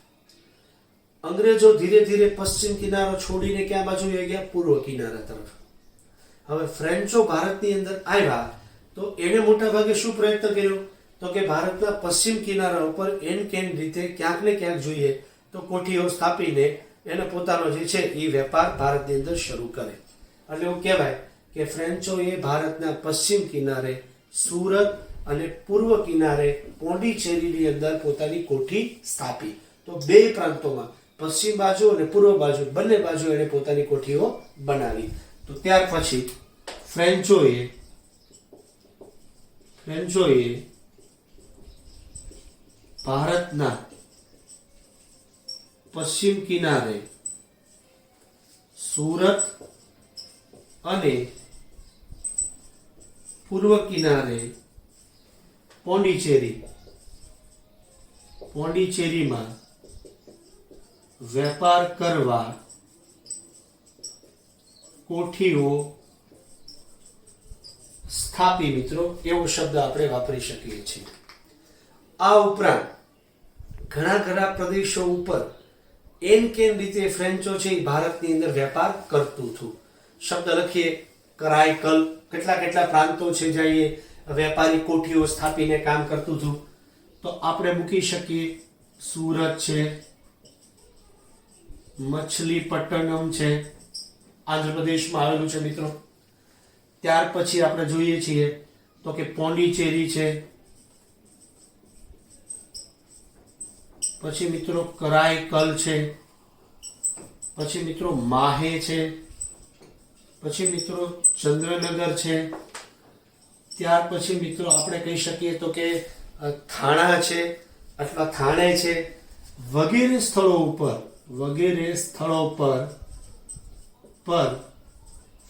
[SPEAKER 1] અંગ્રેજો ધીરે ધીરે પશ્ચિમ કિનારો છોડીને ક્યાં બાજુ ગયા? પૂર્વ કિનારા તરફ. હવે ફ્રેન્ચો ભારતની અંદર આવ્યા તો એને મોટા ભાગે શું પ્રયત્ન કર્યો? તો કે ભારતના પશ્ચિમ કિનારા ઉપર એન કેન રીતે ક્યાંક ને ક્યાંક જોઈએ તો કોઠીઓ સ્થાપીને એને પોતાનો જે છે એ વેપાર ભારતની અંદર શરૂ કરે. એટલે એવું કહેવાય કે ફ્રેન્ચોએ ભારતના પશ્ચિમ કિનારે સુરત અને પૂર્વ કિનારે પોંડિચેરીની અંદર પોતાની કોઠી સ્થાપી. તો બે પ્રાંતોમાં પશ્ચિમ બાજુ અને પૂર્વ બાજુ બંને બાજુ એને પોતાની કોઠીઓ બનાવી. તો ત્યાર પછી ફ્રેન્ચોએ ભારતના પશ્ચિમ કિનારે સુરત અને પૂર્વ કિનારે પોંડિચેરીમાં વેપાર કરવા કોઠીઓ સ્થાપી. મિત્રો એવો શબ્દ આપણે વાપરી શકીએ છીએ. આ ઉપરાંત ઘણા પ્રદેશો ઉપર એન કેન રીતે ફ્રેન્ચો છે એ ભારતની અંદર વેપાર કરતું હતું. શબ્દ લખીએ કરાયકલ, કેટલા પ્રાંતો છે જ્યાં એ વેપારી કોઠીઓ સ્થાપીને કામ કરતું હતું. તો આપણે મૂકી શકીએ સુરત છે, મછલીપટ્ટનમ છે, આંધ્રપ્રદેશમાં આવેલું છે મિત્રો. ત્યાર પછી આપણે જોઈએ છીએ તો કે પોંડિચેરી છે, પછી મિત્રો કરાઈકલ છે, પછી મિત્રો માહે છે, પછી મિત્રો ચંદ્રનગર છે, ત્યાર પછી મિત્રો આપણે કહી શકીએ તો કે થાણા છે અથવા થાણે છે. વગેરે સ્થળો પર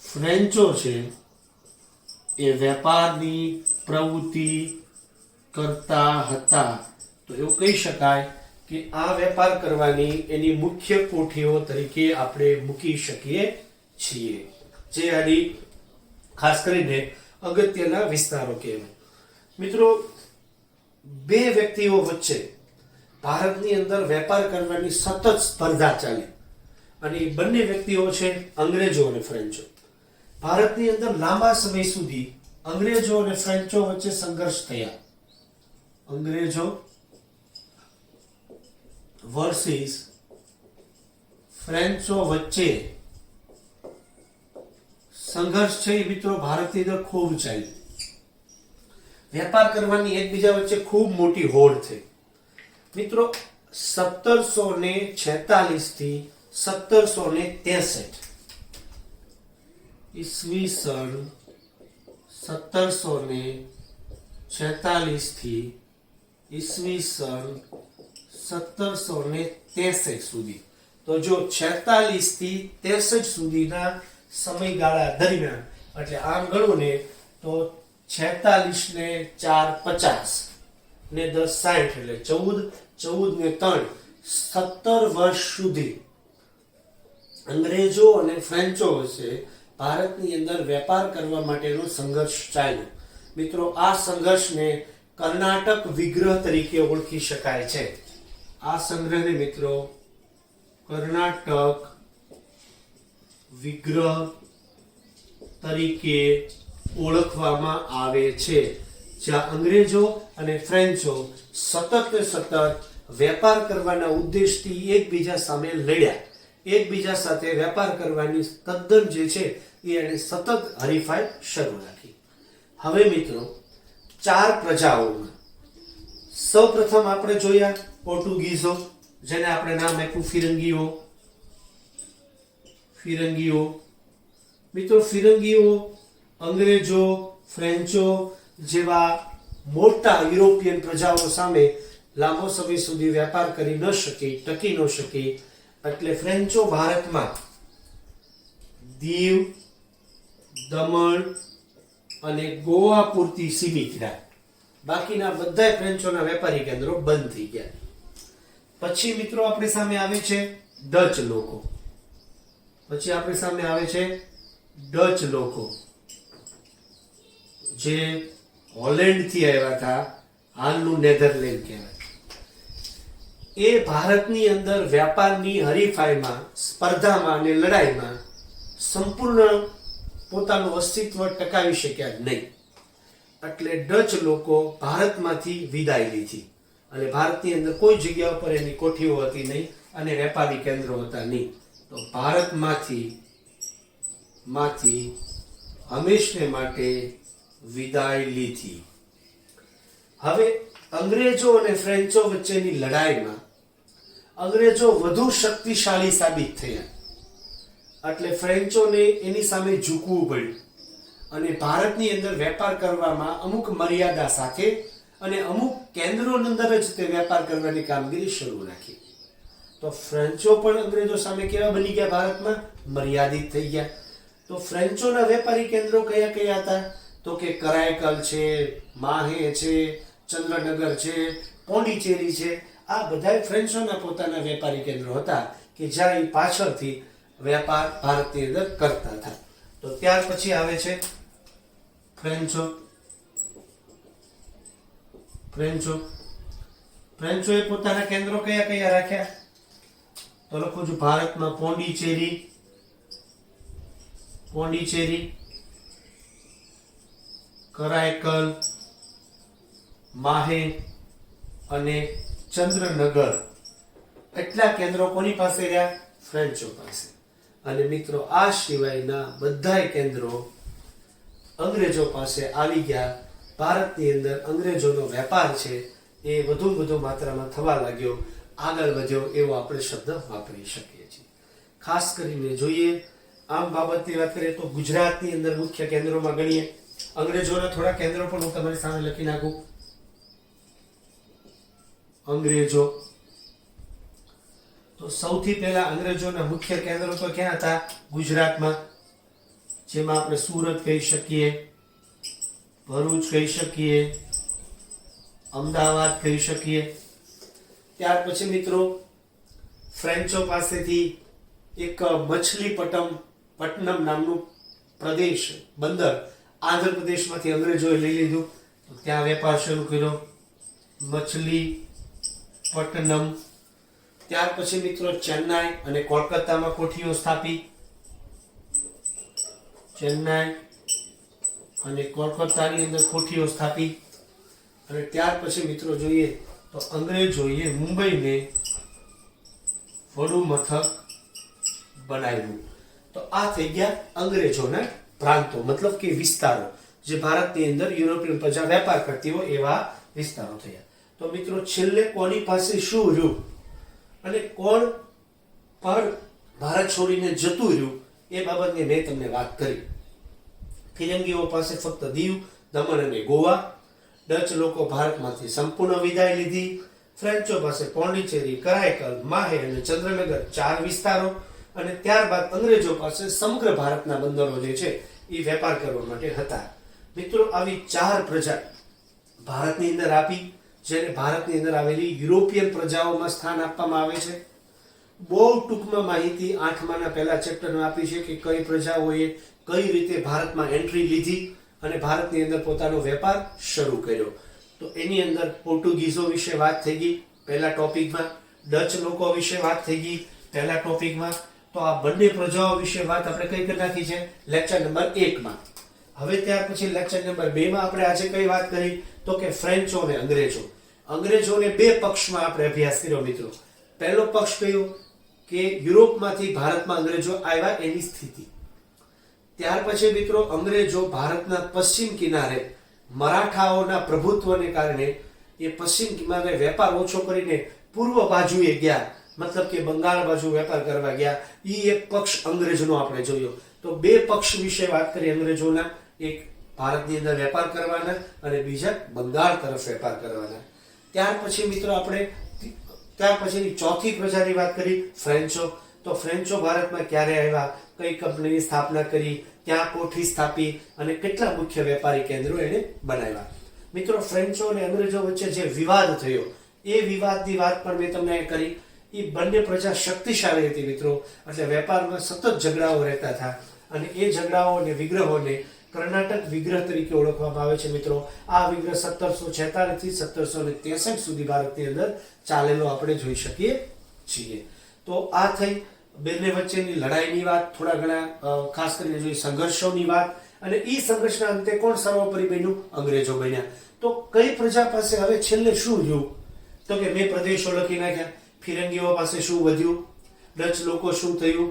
[SPEAKER 1] ફ્રેન્ચો છે એ વેપારની પ્રવૃત્તિ કરતા હતા. તો એવું કહી શકાય કે આ વેપાર કરવાની એની મુખ્ય કોઠીઓ તરીકે આપણે મૂકી શકીએ છીએ, જે આની ખાસ કરીને અગત્યના વિસ્તારો કહેવાય. મિત્રો, બે વ્યક્તિઓ વચ્ચે ભારતની અંદર વેપાર કરવાની સતત સ્પર્ધા ચાલી અને એ બંને વ્યક્તિઓ છે અંગ્રેજો અને ફ્રેન્ચો. ભારતની અંદર લાંબા સમય સુધી અંગ્રેજો અને ફ્રેન્ચો વચ્ચે સંઘર્ષ થયા. અંગ્રેજો વર્સિસ ફ્રેન્ચો વચ્ચે સંઘર્ષ છે એ મિત્રો ભારતની અંદર ખૂબ ચાલ્યો. વેપાર કરવાની એકબીજા વચ્ચે ખૂબ મોટી હોડ થઈ. મિત્રો 1746 થી 1763 ઈસવીસન 1746 થી ઈસવીસન 1763 સુધી. તો જો 46 થી 63 સુધીના સમયગાળા દરમિયાન, એટલે આમ ગણો ને તો 46 ને 4 50 ને 10 60 એટલે 14 ને 3 17 વર્ષ સુધી અંગ્રેજો અને ફ્રેન્ચો વચ્ચે ભારતની અંદર વેપાર કરવા માટેનો સંઘર્ષ ચાલ્યો. મિત્રો, આ સંઘર્ષને કર્ણાટક વિગ્રહ તરીકે ઓળખી શકાય છે. આ સંગ્રહને મિત્રો કર્ણાટક વિગ્રહ તરીકે ઓળખવામાં આવે છે, જ્યાં અંગ્રેજો અને ફ્રેન્ચો સતત વેપાર કરવાના ઉદ્દેશથી એકબીજા સામે લડ્યા. એકબીજા સાથે વેપાર કરવાની તદ્દન જે છે એને સતત હરીફાઈ શરૂ રાખી. હવે મિત્રો, 4 પ્રજાઓમાં સૌપ્રથમ આપણે જોયા પોર્ટુગીઝો, જેને આપણે નામ આપ્યું ફિરંગીઓ. મિત્રો, ફિરંગીઓ અંગ્રેજો, ફ્રેન્ચો જેવા મોટા યુરોપિયન પ્રજાઓ સામે લાંબો સમય સુધી વેપાર કરી ન શકી, ટકી ન શકી. એટલે ફ્રેન્ચો ભારતમાં દીવ, દમણ અને ગોવા પૂરતી સીમિત રહ્યા. બાકીના બધા ફ્રેન્ચોના વેપારી કેન્દ્રો બંધ થઈ ગયા. પછી મિત્રો આપણી સામે આવે છે ડચ લોકો, જે હોલેન્ડ થી આવ્યા હતા, હાલનું નેધરલેન્ડ કહેવાય. એ ભારતની અંદર વેપારની હરીફાઈમાં, સ્પર્ધામાં અને લડાઈમાં સંપૂર્ણ પોતાનું અસ્તિત્વ ટકાવી શક્યા નહીં. એટલે ડચ લોકો ભારતમાંથી વિદાય લીધી અને ભારતની અંદર કોઈ જગ્યા પર એની કોઠીઓ હતી નહીં અને વેપારી કેન્દ્રો હતા નહીં. તો ભારતમાંથી હંમેશને માટે વિદાય લીધી. હવે અંગ્રેજો અને ફ્રેન્ચો વચ્ચેની લડાઈમાં અંગ્રેજો વધુ શક્તિશાળી સાબિત થયા. એટલે ફ્રેન્ચોને એની સામે ઝૂકવું પડ્યું અને ભારતની અંદર વેપાર કરવામાં અમુક મર્યાદા સાથે અને અમુક કેન્દ્રોની અંદર જ તે વેપાર કરવાની કામગીરી શરૂ રાખી. તો ફ્રેન્ચો પણ અંગ્રેજો સામે કેવા બની ગયા? ભારતમાં મર્યાદિત થઈ ગયા. તો ફ્રેન્ચોના વેપારી કેન્દ્રો કયા કયા હતા? તો કે કરાયકલ છે, માહે છે, ચંદ્રનગર છે, પોંડિચેરી છે. આ બધા ફ્રેન્ચોના પોતાના વેપારી કેન્દ્રો હતા કે જ્યાં એ પાછળથી વેપાર ભારતની અંદર કરતા હતા. તો ત્યાર પછી આવે છે ફ્રેન્ચો. ફ્રેન્ચોએ પોતાના કેન્દ્રો કયા કયા રાખ્યા? તો લખું છું ભારતમાં પોંડિચેરી, કરાયકલ, માહે અને ચંદ્રનગર. એટલા કેન્દ્રો કોની પાસે રહ્યા? ફ્રેન્ચો પાસે. અને મિત્રો આ સિવાયના બધાય કેન્દ્રો અંગ્રેજો પાસે આવી ગયા. ભારતની અંદર અંગ્રેજોનો વેપાર છે એ વધુ માત્રામાં થવા લાગ્યો, આગળ વધ્યો એવો આપણે શબ્દ વાપરી શકીએ છીએ. ખાસ કરીને જોઈએ આમ બાબતની વાત કરીએ તો ગુજરાતની અંદર મુખ્ય કેન્દ્રોમાં ગણીએ. અંગ્રેજોના થોડા કેન્દ્રો પણ હું તમારી સામે લખી નાખું. અંગ્રેજો તો સૌથી પહેલા અંગ્રેજોના મુખ્ય કેન્દ્રો તો ક્યાં હતા? ગુજરાતમાં, જેમાં આપણે સુરત કહી શકીએ, ભરૂચ કહી શકીએ, અમદાવાદ કહી શકીએ. ત્યાર પછી મિત્રો ફ્રેન્ચો પાસેથી એક મછલીપટ્ટનમ નામનું પ્રદેશ, બંદર આંધ્રપ્રદેશમાંથી અંગ્રેજોએ લઈ લીધું. તો ત્યાં વેપાર શરૂ કર્યો, મછલીપટ્ટનમ. ત્યાર પછી મિત્રો ચેન્નાઈ અને કોલકાતામાં કોઠીઓ સ્થાપી. ચેન્નાઈ અને કોલકાતાની અંદર કોઠીઓ સ્થાપી. અને ત્યાર પછી મિત્રો જોઈએ તો અંગ્રેજોએ મુંબઈને વડુ મથક બનાવ્યું. તો આ થઈ ગયા અંગ્રેજોના પ્રાંતો, મતલબ કે વિસ્તારો, જે ભારતની અંદર યુરોપિયન પ્રજા વેપાર કરતી હોય એવા વિસ્તારો થયા. તો મિત્રો છેલ્લે કોની પાસે શું રહ્યું અને કોણ પર ભારત છોડીને જતું રહ્યું એ બાબતની મેં તમને વાત કરી. ફિરંગીઓ પાસે ફક્ત દીવ, દમણ અને ગોવા. ડચ લોકો ભારતમાંથી સંપૂર્ણ વિદાય લીધી. ફ્રેન્ચો પાસે પોંડિચેરી, કરાયકલ, માહે અને ચંદ્રનગર 4 વિસ્તારો. અને ત્યારબાદ અંગ્રેજો પાસે સમગ્ર ભારતના બંદરો જે છે એ વેપાર કરવા માટે હતા. મિત્રો આવી 4 પ્રજા ભારતની અંદર આપી, જેને ભારતની અંદર આવેલી યુરોપિયન પ્રજાઓમાં સ્થાન આપવામાં આવે છે. બહુ ટૂંકમાં માહિતી 8માના પહેલા ચેપ્ટરમાં આપી છે કે કઈ પ્રજાઓએ કઈ રીતે ભારતમાં એન્ટ્રી લીધી અને ભારતની અંદર પોતાનો વેપાર શરૂ કર્યો. તો એની અંદર પોર્ટુગીઝો વિશે વાત થઈ ગઈ પહેલા ટોપિકમાં, ડચ લોકો વિશે વાત થઈ ગઈ પહેલા ટોપિકમાં. તો આ બંને પ્રજાઓ વિશે વાત આપણે કઈ કરી નાખી છે લેક્ચર નંબર 1માં. હવે ત્યાર પછી લેક્ચર નંબર 2માં આપણે આજે કઈ વાત કરી? તો કે ફ્રેન્ચો અને અંગ્રેજો. અંગ્રેજોને 2 પક્ષમાં આપણે અભ્યાસ કર્યો મિત્રો. પહેલો પક્ષ કયો કે યુરોપમાંથી ભારતમાં અંગ્રેજો આવ્યા એની સ્થિતિ. ત્યાર પછી મિત્રો અંગ્રેજો ભારતના પશ્ચિમ કિનારે મરાઠાઓના પ્રભુત્વને કારણે એ પશ્ચિમ કિનારે વેપાર ઓછો કરીને પૂર્વ બાજુએ ગયા, મતલબ કે બંગાળ બાજુ વેપાર કરવા ગયા. એ એક પક્ષ અંગ્રેજોનો આપણે જોયો. તો 2 પક્ષ વિશે વાત કરી અંગ્રેજોના, એક ભારતની અંદર વેપાર કરવાના અને બીજા બંગાળ તરફ વેપાર કરવાના. ત્યાર પછી મિત્રો આપણે ત્યાર પછીની ચોથી પ્રજાની વાત કરી ફ્રેન્ચો. તો ફ્રેન્ચો ભારતમાં ક્યારે આવ્યા, કઈ કંપનીની સ્થાપના કરી, ક્યાં કોઠી સ્થાપી અને કેટલા મુખ્ય વેપારી કેન્દ્રો એને બનાવ્યા. મિત્રો ફ્રેન્ચો અને અંગ્રેજો વચ્ચે જે વિવાદ થયો એ વિવાદની વાત પણ મેં તમને કરી. એ બંને પ્રજા શક્તિશાળી હતી મિત્રો, એટલે વેપારમાં સતત ઝઘડાઓ રહેતા હતા. અને એ ઝઘડાઓ અને વિગ્રહોને કર્ણાટક વિગ્રહ તરીકે ઓળખવામાં આવે છે મિત્રો. આ વિગ્રહ 1746 થી 1763 સુધી ભારતની અંદર ચાલેલો આપણે જોઈ શકીએ છીએ. તો આ થઈ બંને વચ્ચેની લડાઈની વાત, થોડા ઘણા ખાસ કરીને જોઈએ સંઘર્ષોની વાત. અને એ સંઘર્ષના અંતે કોણ સર્વોપરી બન્યું? અંગ્રેજો બન્યા. તો કઈ પ્રજા પાસે હવે છેલ્લે શું રહ્યું? તો કે મેં પ્રદેશો લખી નાખ્યા. ફિરંગીઓ પાસે શું વધ્યું, ડચ લોકો શું થયું,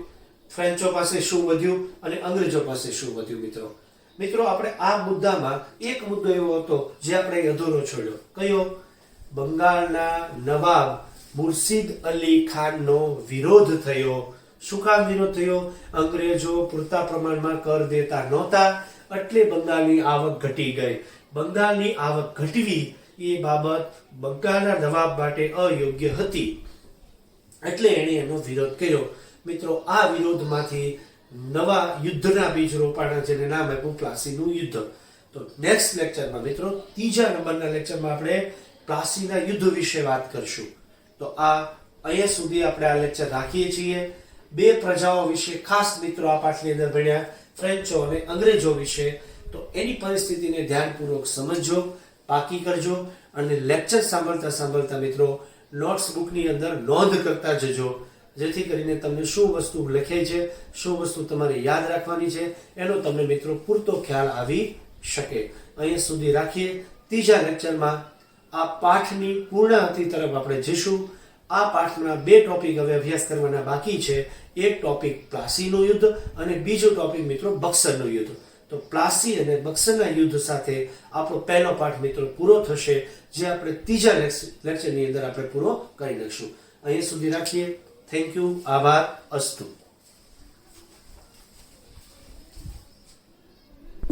[SPEAKER 1] ફ્રેન્ચો પાસે શું વધ્યું અને અંગ્રેજો પાસે શું વધ્યું. મિત્રો આપણે આ મુદ્દામાં એક મુદ્દો એવો હતો જે આપણે અધૂરો છોડ્યો. કયો? બંગાળના નવાબ મુર્શિદ અલી ખાનનો વિરોધ થયો. શું કામ વિરોધ થયો? અંગ્રેજો પૂરતા પ્રમાણમાં કર દેતા નહોતા એટલે બંગાળની આવક ઘટી ગઈ. બંગાળની આવક ઘટવી એ બાબત બંગાળના નવાબ માટે અયોગ્ય હતી, એટલે એણે એનો વિરોધ કર્યો. મિત્રો, આ વિરોધમાંથી નવા યુદ્ધના બીજ રોપાણા, જેને નામ આપ્યું પ્લાસીનું યુદ્ધ. તો નેક્સ્ટ લેક્ચરમાં મિત્રો, ત્રીજા નંબરના લેક્ચરમાં આપણે પ્લાસીના યુદ્ધ વિશે વાત કરશું. તો અહીંયા સુધી આપણે આ લેક્ચર રાખીએ છીએ. બે પ્રજાઓ વિશે ખાસ મિત્રો આ પાઠની અંદર ભણ્યા, ફ્રેન્ચો અને અંગ્રેજો વિશે. તો એની પરિસ્થિતિને ધ્યાનપૂર્વક સમજજો, પાકી કરજો અને લેક્ચર સાંભળતા મિત્રો નોટ્સ બુકની અંદર નોંધ કરતા જજો, જેથી કરીને તમને શું વસ્તુ લખે છે, શું વસ્તુ તમારે યાદ રાખવાની છે, એનો તમને મિત્રો પૂરતો ખ્યાલ આવી શકે. અહીંયા સુધી રાખીએ. ત્રીજા લેક્ચરમાં આ પાઠની પૂર્ણાહુતિ તરફ આપણે જઈશું. આ પાઠના બે ટોપિક હવે અભ્યાસ કરવાના બાકી છે. એક ટોપિક પ્લાસીનું યુદ્ધ અને બીજો ટોપિક મિત્રો બક્સરનું યુદ્ધ. તો પ્લાસી અને બક્સરના યુદ્ધ સાથે આપણો પહેલો પાઠ મિત્રો પૂરો થશે, જે આપણે ત્રીજા લેક્ચરની અંદર આપણે પૂરો કરી નાખશું. અહીંયા સુધી રાખીએ. Thank you. આભાર. અસ્તુ.